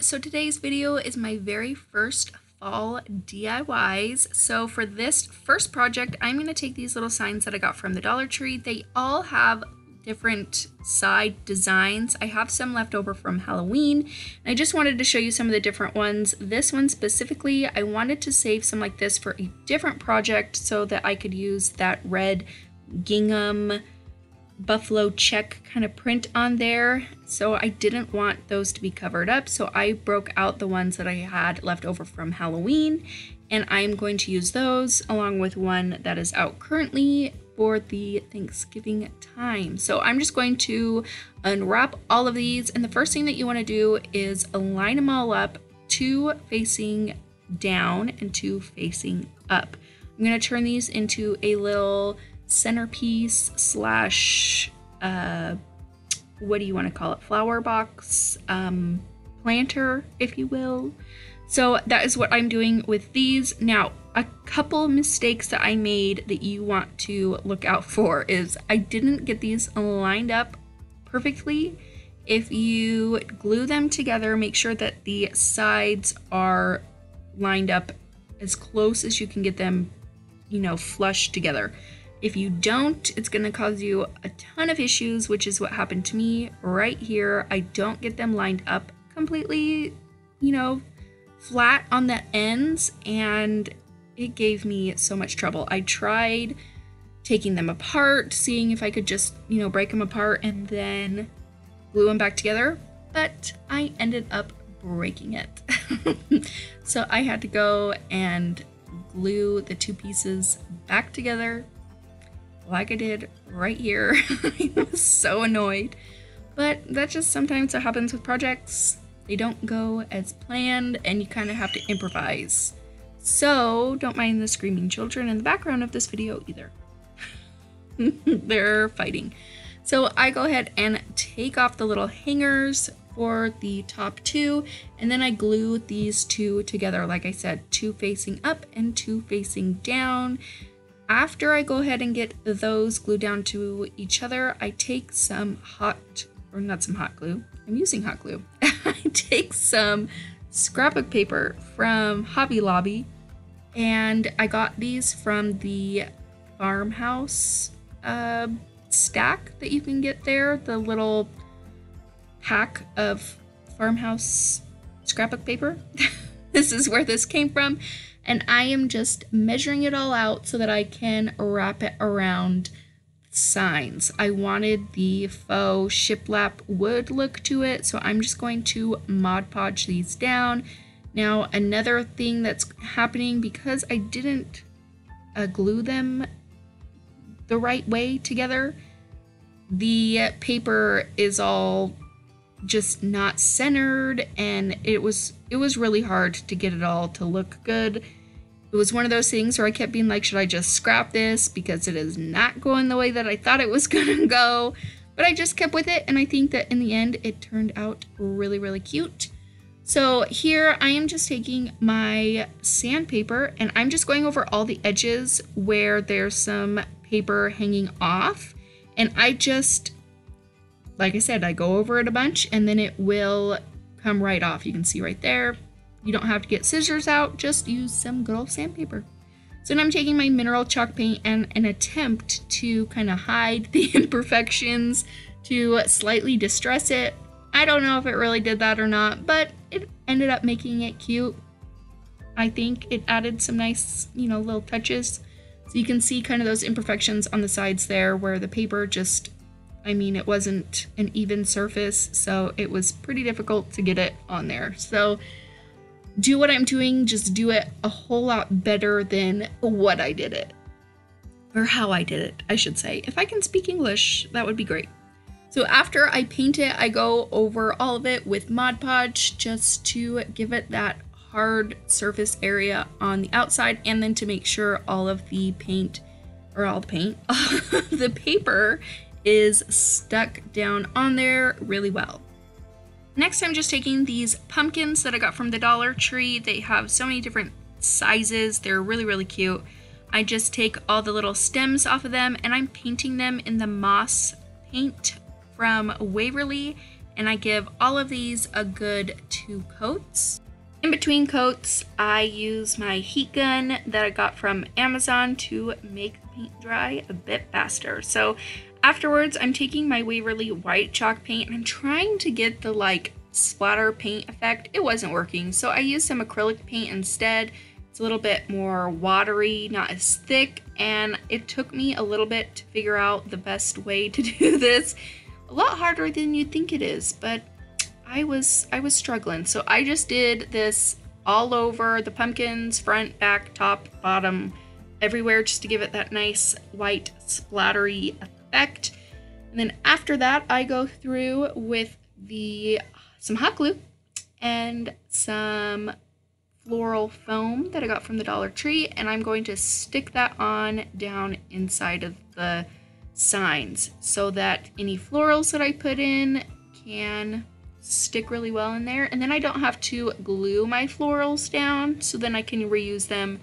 So today's video is my very first fall DIYs. So for this first project, I'm going to take these little signs that I got from the Dollar Tree. They all have different side designs. I have some left over from Halloween, and I just wanted to show you some of the different ones. This one specifically, I wanted to save some like this for a different project so that I could use that red gingham buffalo check kind of print on there, so I didn't want those to be covered up, so I broke out the ones that I had left over from Halloween, and I'm going to use those along with one that is out currently for the Thanksgiving time. So I'm just going to unwrap all of these, and the first thing that you want to do is align them all up, 2 facing down and 2 facing up. I'm going to turn these into a little centerpiece slash what do you want to call it, flower box, planter, if you will. So that is what I'm doing with these. Now, a couple mistakes that I made that you want to look out for is I didn't get these lined up perfectly. If you glue them together, make sure that the sides are lined up as close as you can get them, flush together. If you don't, it's going to cause you a ton of issues, which is what happened to me right here. I don't get them lined up completely, flat on the ends, and it gave me so much trouble. I tried taking them apart, seeing if I could just, break them apart and then glue them back together, but I ended up breaking it. So I had to go and glue the 2 pieces back together, like I did right here. I was so annoyed, but that just sometimes what happens with projects. They don't go as planned, and you kind of have to improvise. So don't mind the screaming children in the background of this video either. They're fighting. So I go ahead and take off the little hangers for the top 2, and then I glue these 2 together, like I said, 2 facing up and 2 facing down. After I go ahead and get those glued down to each other, I take some I'm using hot glue. I take some scrapbook paper from Hobby Lobby, and I got these from the Farmhouse stack that you can get there, the little pack of Farmhouse scrapbook paper. This is where this came from. And I am just measuring it all out so that I can wrap it around signs. I wanted the faux shiplap wood look to it, so I'm just going to Mod Podge these down. Now, another thing that's happening, because I didn't glue them the right way together, the paper is all just not centered, and it was really hard to get it all to look good. It was one of those things where I kept being like, should I just scrap this because it is not going the way that I thought it was gonna go? But I just kept with it, and I think that in the end it turned out really, really cute. So here I am just taking my sandpaper, and I'm just going over all the edges where there's some paper hanging off, and I just, like I said, I go over it a bunch and then it will come right off. You can see right there. You don't have to get scissors out, just use some good old sandpaper. So now I'm taking my mineral chalk paint and an attempt to kind of hide the imperfections, to slightly distress it. I don't know if it really did that or not, but it ended up making it cute. I think it added some nice, little touches. So you can see kind of those imperfections on the sides there where the paper just, it wasn't an even surface, so it was pretty difficult to get it on there. So do what I'm doing, just do it a whole lot better than what I did it. Or how I did it, I should say. If I can speak English, that would be great. So after I paint it, I go over all of it with Mod Podge just to give it that hard surface area on the outside, and then to make sure all of the the paper is stuck down on there really well. Next, I'm just taking these pumpkins that I got from the Dollar Tree. They have so many different sizes. They're really, really cute. I just take all the little stems off of them, and I'm painting them in the moss paint from Waverly, and I give all of these a good 2 coats. In between coats, I use my heat gun that I got from Amazon to make the paint dry a bit faster. So afterwards, I'm taking my Waverly white chalk paint and I'm trying to get the like splatter paint effect. It wasn't working, so I used some acrylic paint instead. It's a little bit more watery, not as thick, and it took me a little bit to figure out the best way to do this. A lot harder than you'd think it is, but I was struggling. So I just did this all over the pumpkins, front, back, top, bottom, everywhere, just to give it that nice white splattery effect. And then after that, I go through with some hot glue and some floral foam that I got from the Dollar Tree, and I'm going to stick that on down inside of the signs so that any florals that I put in can stick really well in there, and then I don't have to glue my florals down, so then I can reuse them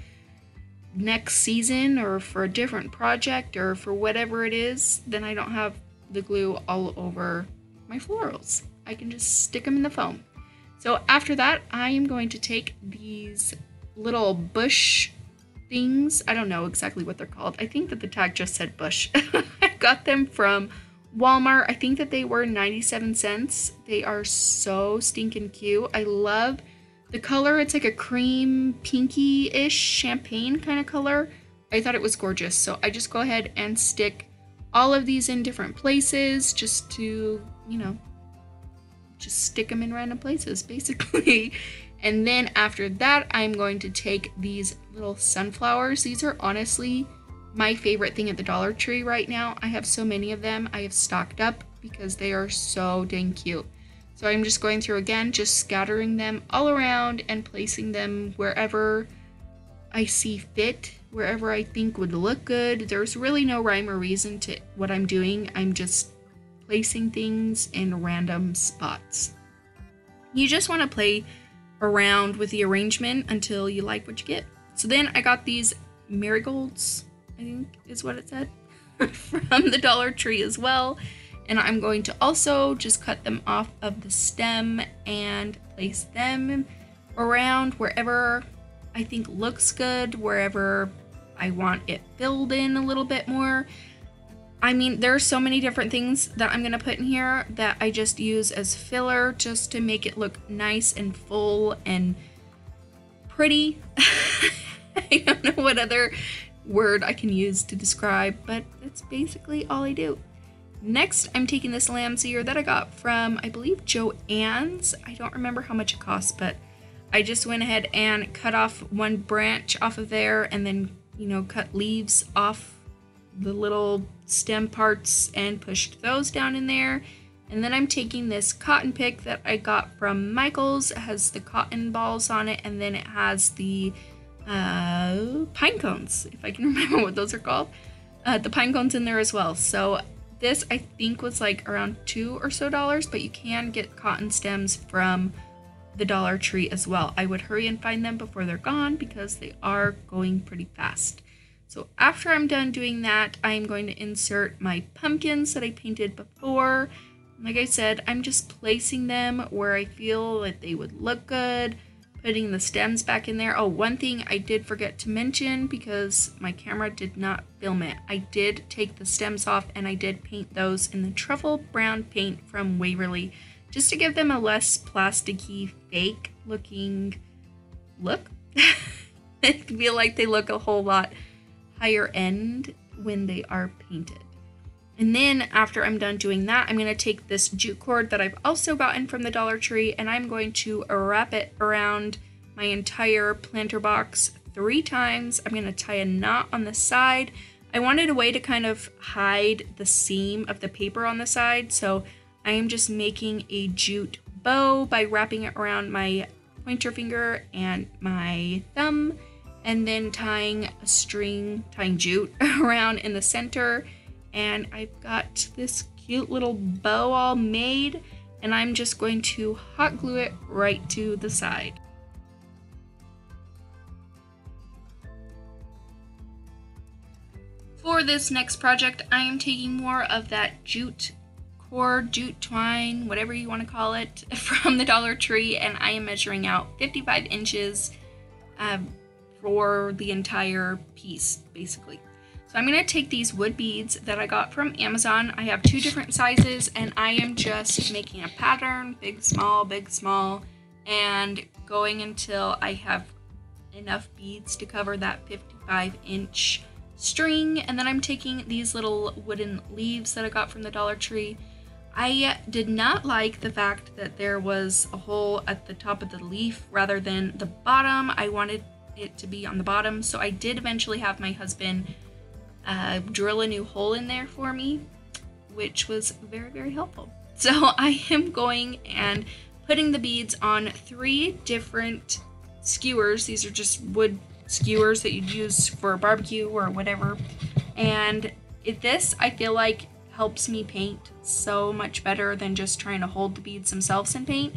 next season or for a different project or for whatever it is. Then I don't have the glue all over my florals. I can just stick them in the foam. So after that, I am going to take these little bush things. I don't know exactly what they're called. I think that the tag just said bush. I got them from Walmart. I think that they were 97 cents. They are so stinking cute. I love the color. It's like a cream pinky-ish champagne kind of color. I thought it was gorgeous. So I just go ahead and stick all of these in different places just to, you know, just stick them in random places basically. And then after that, I'm going to take these little sunflowers. These are honestly my favorite thing at the Dollar Tree right now. I have so many of them. I have stocked up because they are so dang cute. So I'm just going through again, just scattering them all around and placing them wherever I see fit, wherever I think would look good. There's really no rhyme or reason to what I'm doing. I'm just placing things in random spots. You just want to play around with the arrangement until you like what you get. So then I got these marigolds, I think is what it said, from the Dollar Tree as well. And I'm going to also just cut them off of the stem and place them around wherever I think looks good, wherever I want it filled in a little bit more. I mean, there are so many different things that I'm going to put in here that I just use as filler just to make it look nice and full and pretty. I don't know what other word I can use to describe, but that's basically all I do. Next, I'm taking this lamb's ear that I got from, I believe, Joann's. I don't remember how much it cost, but I just went ahead and cut off one branch off of there and then, you know, cut leaves off the little stem parts and pushed those down in there. And then I'm taking this cotton pick that I got from Michael's. It has the cotton balls on it, and then it has the pine cones, if I can remember what those are called. The pine cones in there as well. So this I think was like around $2 or so, but you can get cotton stems from the Dollar Tree as well. I would hurry and find them before they're gone because they are going pretty fast. So after I'm done doing that, I'm going to insert my pumpkins that I painted before. Like I said, I'm just placing them where I feel that they would look good, putting the stems back in there. Oh, one thing I did forget to mention because my camera did not film it. I did take the stems off and I did paint those in the truffle brown paint from Waverly just to give them a less plasticky, fake looking look. I feel like they look a whole lot higher end when they are painted. And then after I'm done doing that, I'm going to take this jute cord that I've also gotten from the Dollar Tree and I'm going to wrap it around my entire planter box 3 times. I'm going to tie a knot on the side. I wanted a way to kind of hide the seam of the paper on the side, so I am just making a jute bow by wrapping it around my pointer finger and my thumb, and then tying jute around in the center. And I've got this cute little bow all made, and I'm just going to hot glue it right to the side. For this next project, I am taking more of that jute Decor jute twine, whatever you want to call it, from the Dollar Tree, and I am measuring out 55 inches for the entire piece, basically. So I'm going to take these wood beads that I got from Amazon. I have 2 different sizes, and I am just making a pattern, big, small, and going until I have enough beads to cover that 55-inch string. And then I'm taking these little wooden leaves that I got from the Dollar Tree. I did not like the fact that there was a hole at the top of the leaf rather than the bottom. I wanted it to be on the bottom, so I did eventually have my husband drill a new hole in there for me, which was very, very helpful. So I am going and putting the beads on 3 different skewers. These are just wood skewers that you'd use for a barbecue or whatever. And this, I feel like, helps me paint so much better than just trying to hold the beads themselves and paint.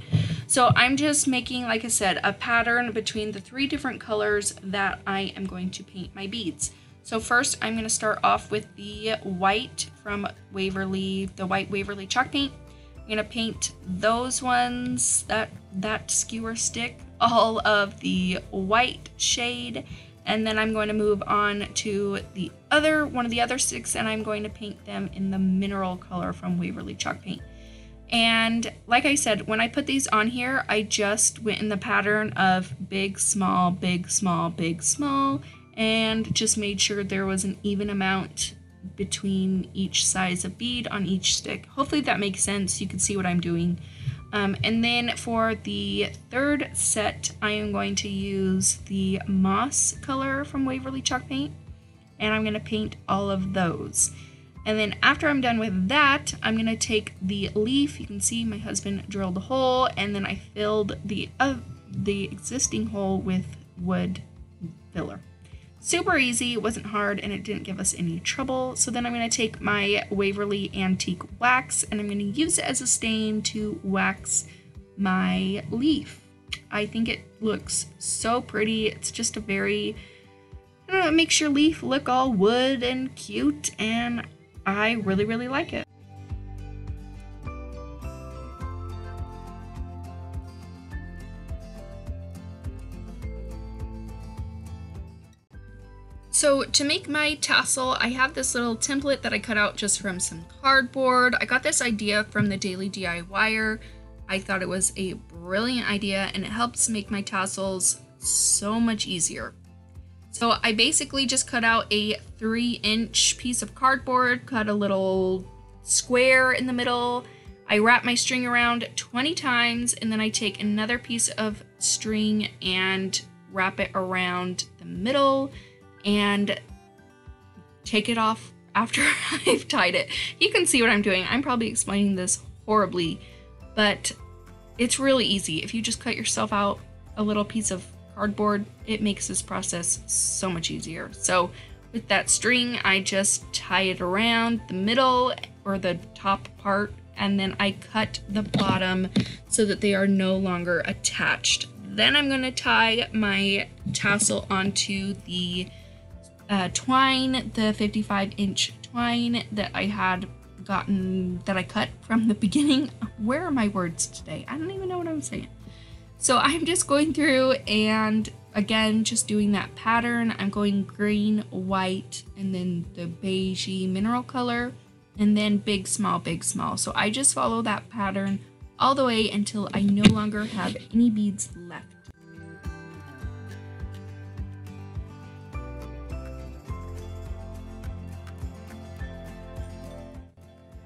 So I'm just making, like I said, a pattern between the 3 different colors that I am going to paint my beads. So first I'm going to start off with the white from Waverly, the white Waverly chalk paint. I'm going to paint those ones, that skewer stick, all of the white shade, and then I'm going to move on to the other one of the other sticks, and I'm going to paint them in the mineral color from Waverly chalk paint. And like I said, when I put these on here, I just went in the pattern of big, small, and just made sure there was an even amount between each size of bead on each stick. Hopefully that makes sense. You can see what I'm doing. And then for the 3rd set, I am going to use the moss color from Waverly chalk paint, and I'm going to paint all of those. And then after I'm done with that, I'm going to take the leaf. You can see my husband drilled a hole, and then I filled the existing hole with wood filler. Super easy, it wasn't hard, and it didn't give us any trouble. So then I'm going to take my Waverly Antique Wax, and I'm going to use it as a stain to wax my leaf. I think it looks so pretty. It's just a very, I don't know, it makes your leaf look all wood and cute, and I really, really like it. So to make my tassel, I have this little template that I cut out just from some cardboard. I got this idea from the Daily DIYer. I thought it was a brilliant idea, and it helps make my tassels so much easier. So I basically just cut out a 3-inch piece of cardboard, cut a little square in the middle. I wrap my string around 20 times, and then I take another piece of string and wrap it around the middle and take it off after I've tied it. You can see what I'm doing. I'm probably explaining this horribly, but it's really easy. If you just cut yourself out a little piece of cardboard, it makes this process so much easier. So with that string, I just tie it around the middle or the top part, and then I cut the bottom so that they are no longer attached. Then I'm going to tie my tassel onto the twine, the 55-inch twine that I had gotten, that I cut from the beginning. Where are my words today? I don't even know what I'm saying. So I'm just going through and again, just doing that pattern. I'm going green, white, and then the beigey mineral color, and then big, small. So I just follow that pattern all the way until I no longer have any beads left.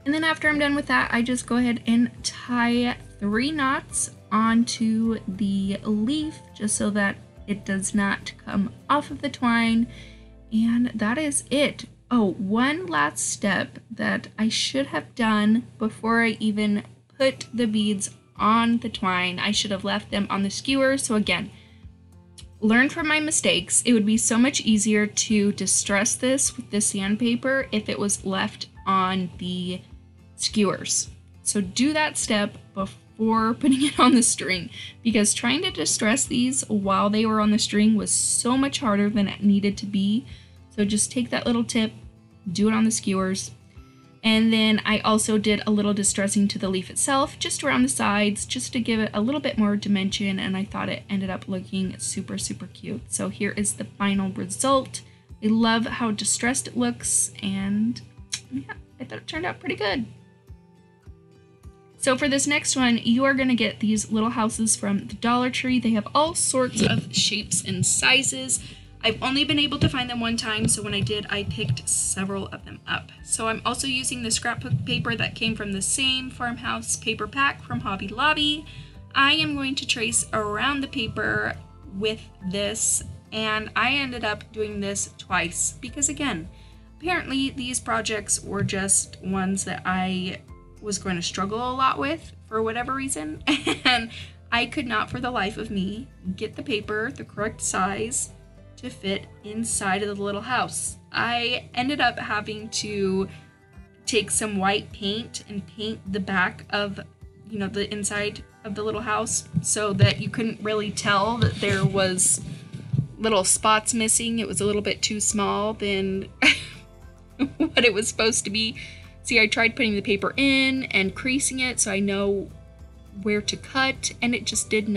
And then after I'm done with that, I just go ahead and tie 3 knots onto the leaf just so that it does not come off of the twine. And that is it. Oh, one last step that I should have done before I even put the beads on the twine. I should have left them on the skewer. So again, learn from my mistakes. It would be so much easier to distress this with the sandpaper if it was left on the skewers. So do that step before putting it on the string, because trying to distress these while they were on the string was so much harder than it needed to be. So just take that little tip, do it on the skewers. And then I also did a little distressing to the leaf itself, just around the sides, just to give it a little bit more dimension, and I thought it ended up looking super, super cute. So here is the final result. I love how distressed it looks, and yeah, I thought it turned out pretty good. So for this next one, you are going to get these little houses from the Dollar Tree. They have all sorts of shapes and sizes. I've only been able to find them one time, so when I did, I picked several of them up. So I'm also using the scrapbook paper that came from the same Farmhouse paper pack from Hobby Lobby. I am going to trace around the paper with this, and I ended up doing this twice because, again, apparently these projects were just ones that I was going to struggle a lot with for whatever reason, and I could not for the life of me get the paper the correct size to fit inside of the little house. I ended up having to take some white paint and paint the back of, the inside of the little house so that you couldn't really tell that there was little spots missing. It was a little bit too small than what it was supposed to be. See, I tried putting the paper in and creasing it so I know where to cut, and it just didn't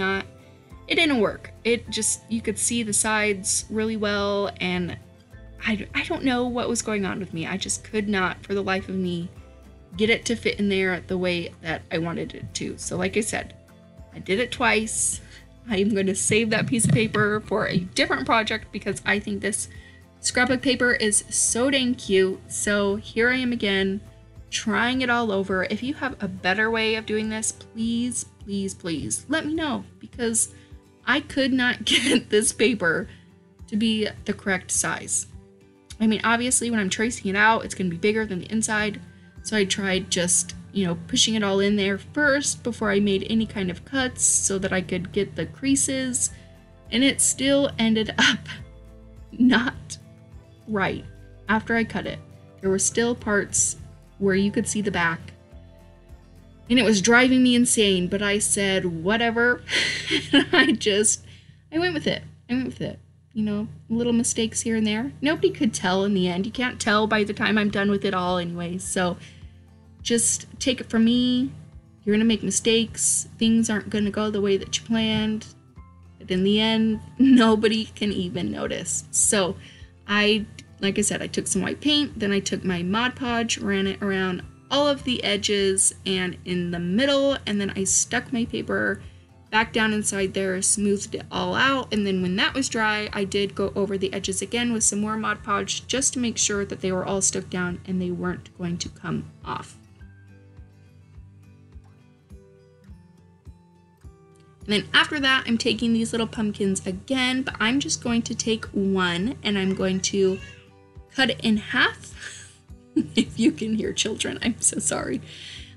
work. You could see the sides really well, and I don't know what was going on with me. I just could not, for the life of me, get it to fit in there the way that I wanted it to. So like I said, I did it twice. I am going to save that piece of paper for a different project because I think this scrapbook paper is so dang cute. So here I am again, trying it all over. If you have a better way of doing this, please, please, please let me know, because I could not get this paper to be the correct size. I mean, obviously when I'm tracing it out, it's going to be bigger than the inside. So I tried just, pushing it all in there first before I made any kind of cuts so that I could get the creases, and it still ended up not right after I cut it. There were still parts where you could see the back, and it was driving me insane, but I said, whatever. I went with it. Little mistakes here and there. Nobody could tell in the end. You can't tell by the time I'm done with it all anyway. So just take it from me. You're going to make mistakes. Things aren't going to go the way that you planned. But in the end, nobody can even notice. So like I said, I took some white paint, then I took my Mod Podge, ran it around all of the edges and in the middle, and then I stuck my paper back down inside there, smoothed it all out, and then when that was dry, I did go over the edges again with some more Mod Podge just to make sure that they were all stuck down and they weren't going to come off. And then after that, I'm taking these little pumpkins again, but I'm just going to take one and I'm going to cut it in half. If you can hear children, I'm so sorry.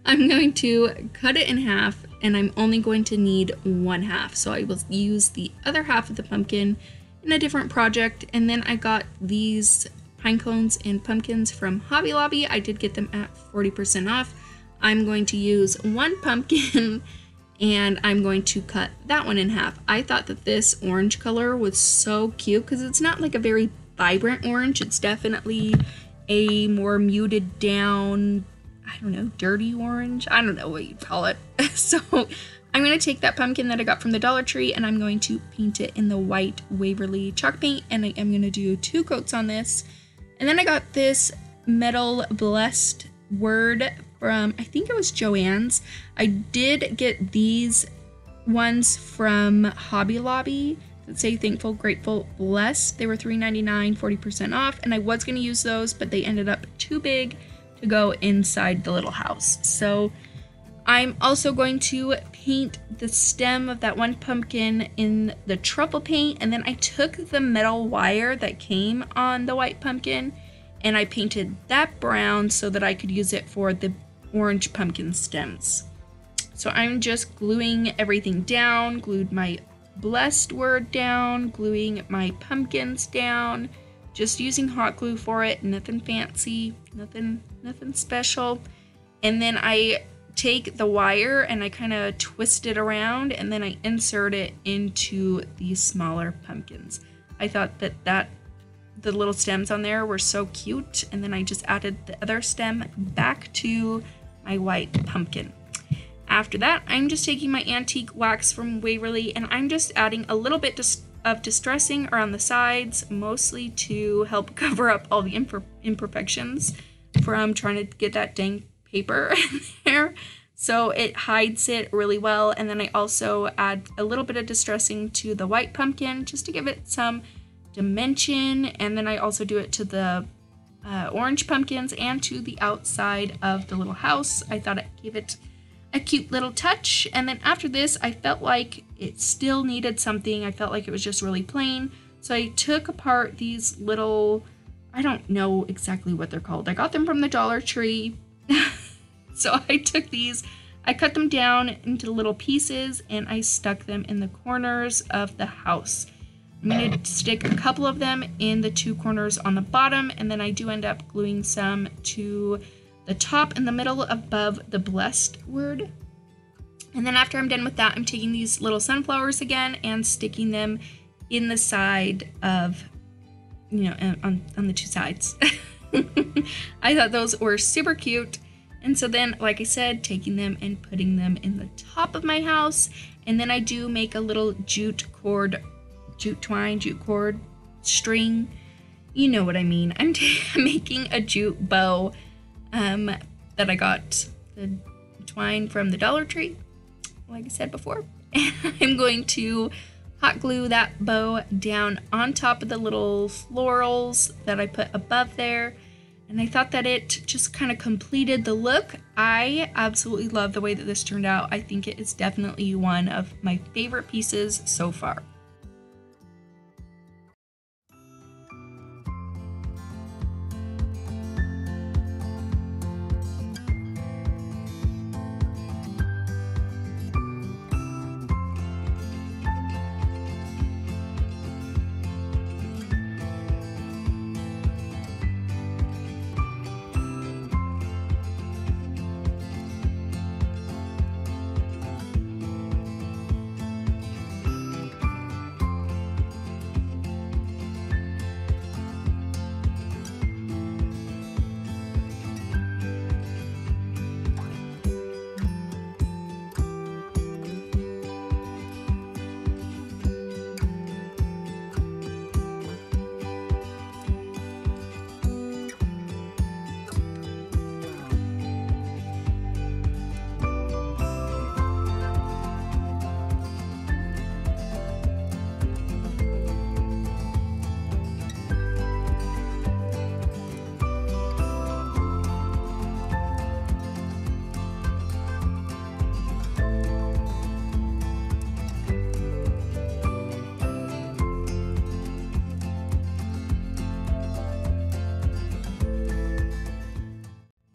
I'm going to cut it in half, and I'm only going to need one half. So I will use the other half of the pumpkin in a different project. And then I got these pine cones and pumpkins from Hobby Lobby. I did get them at 40% off. I'm going to use one pumpkin and I'm going to cut that one in half. I thought that this orange color was so cute because it's not like a very vibrant orange. It's definitely a more muted down, I don't know, dirty orange. I don't know what you'd call it. So I'm going to take that pumpkin that I got from the Dollar Tree and I'm going to paint it in the white Waverly chalk paint, and I am going to do 2 coats on this. And then I got this metal blessed word from, I think it was Joann's. I did get these ones from Hobby Lobby that say thankful, grateful, blessed. They were $3.99, 40% off, and I was going to use those, but they ended up too big to go inside the little house. So I'm also going to paint the stem of that one pumpkin in the truffle paint, and then I took the metal wire that came on the white pumpkin and I painted that brown so that I could use it for the orange pumpkin stems. So I'm just gluing everything down, glued my blessed word down, gluing my pumpkins down, just using hot glue for it, nothing fancy, nothing special. And then I take the wire and I kind of twist it around and then I insert it into these smaller pumpkins. I thought that the little stems on there were so cute, and then I just added the other stem back to my white pumpkin. After that, I'm just taking my antique wax from Waverly, and I'm just adding a little bit of distressing around the sides, mostly to help cover up all the imperfections from trying to get that dang paper in there. So it hides it really well. And then I also add a little bit of distressing to the white pumpkin just to give it some dimension. And then I also do it to the orange pumpkins and to the outside of the little house. I thought it gave it a cute little touch. And then after this, I felt like it still needed something. I felt like it was just really plain. So I took apart these little, I don't know exactly what they're called. I got them from the Dollar Tree. So I took these, I cut them down into little pieces, and I stuck them in the corners of the house. I'm going to stick a couple of them in the 2 corners on the bottom, and then I do end up gluing some to the top in the middle above the blessed word. And then after I'm done with that, I'm taking these little sunflowers again and sticking them in the side of, you know, on the 2 sides. I thought those were super cute. And so then, like I said, taking them and putting them in the top of my house. And then I do make a little jute cord string. You know what I mean. I'm making a jute bow that I got the twine from the Dollar Tree, like I said before. And I'm going to hot glue that bow down on top of the little florals that I put above there. And I thought that it just kind of completed the look. I absolutely love the way that this turned out. I think it is definitely one of my favorite pieces so far.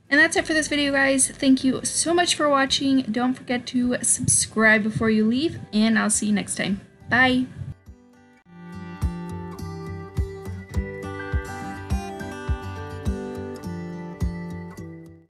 And that's it for this video, guys. Thank you so much for watching. Don't forget to subscribe before you leave, and I'll see you next time. Bye!